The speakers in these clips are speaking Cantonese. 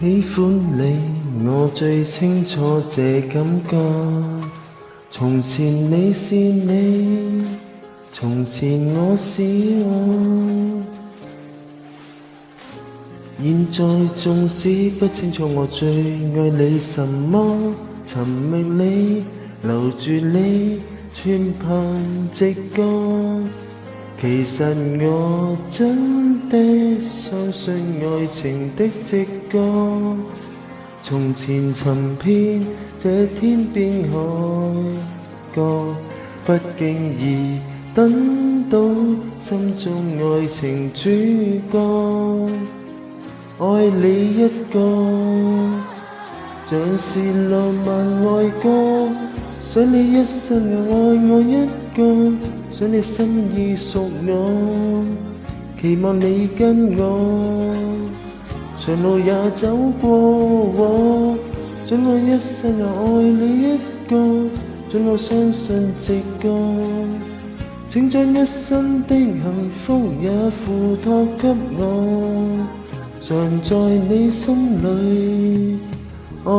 喜歡你，我最清楚這感覺。從前你是你，從前我是我。現在縱使不清楚我最愛你什麼，尋覓你，留住你，全憑直覺。其實我真的相信愛情的直覺。從前尋遍這天邊海角，不經意等到心中愛情主角。愛你一個，像是浪漫愛歌。想你一生又愛我一個，想你心意屬我，期望你跟我長路也走過。准我一生又愛你一個，准我相信直覺，請將一生的幸福也付託給我。常在你心裏愛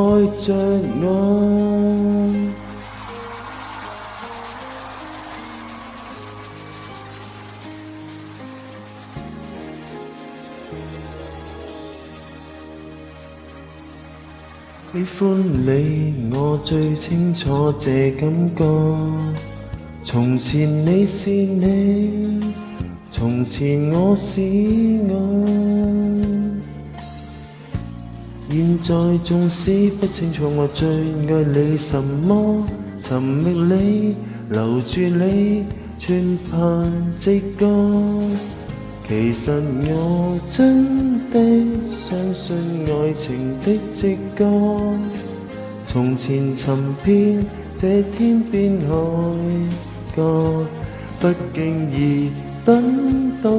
着我。喜歡你，我最清楚這感覺。從前你是你，從前我是我。現在縱使不清楚我最愛你什麼，尋覓你，留住你，全憑直覺。其實我真的相信愛情的直覺。從前尋遍這天邊海角，不經意等到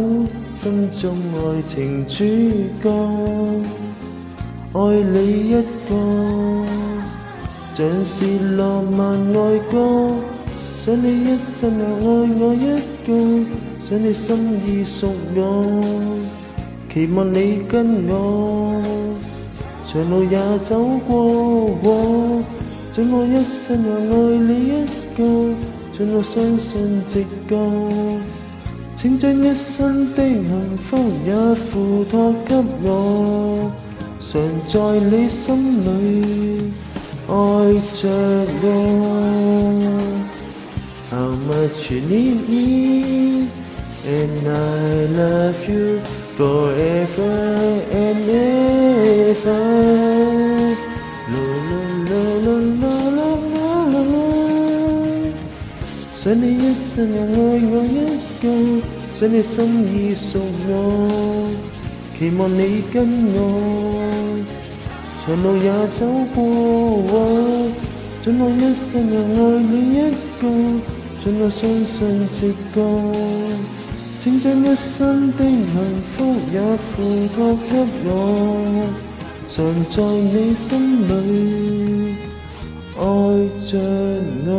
心中愛情主角。愛你一個，像是浪漫愛歌。想你一生又愛我一個，想你心意屬我，期望你跟我長路也走過。准我一生又愛你一個，准我相信直覺，請將一生的幸福也付託給我。常在你心裏愛着我。How much you need me, and I love you forever and ever. La la la la la la la la. 想你一生又愛我一個，想你心意屬我，期望你跟我長路也走過。准我一生又愛你一個，准我相信直覺，請將一生的幸福也付託給我。常在你心裏愛着我。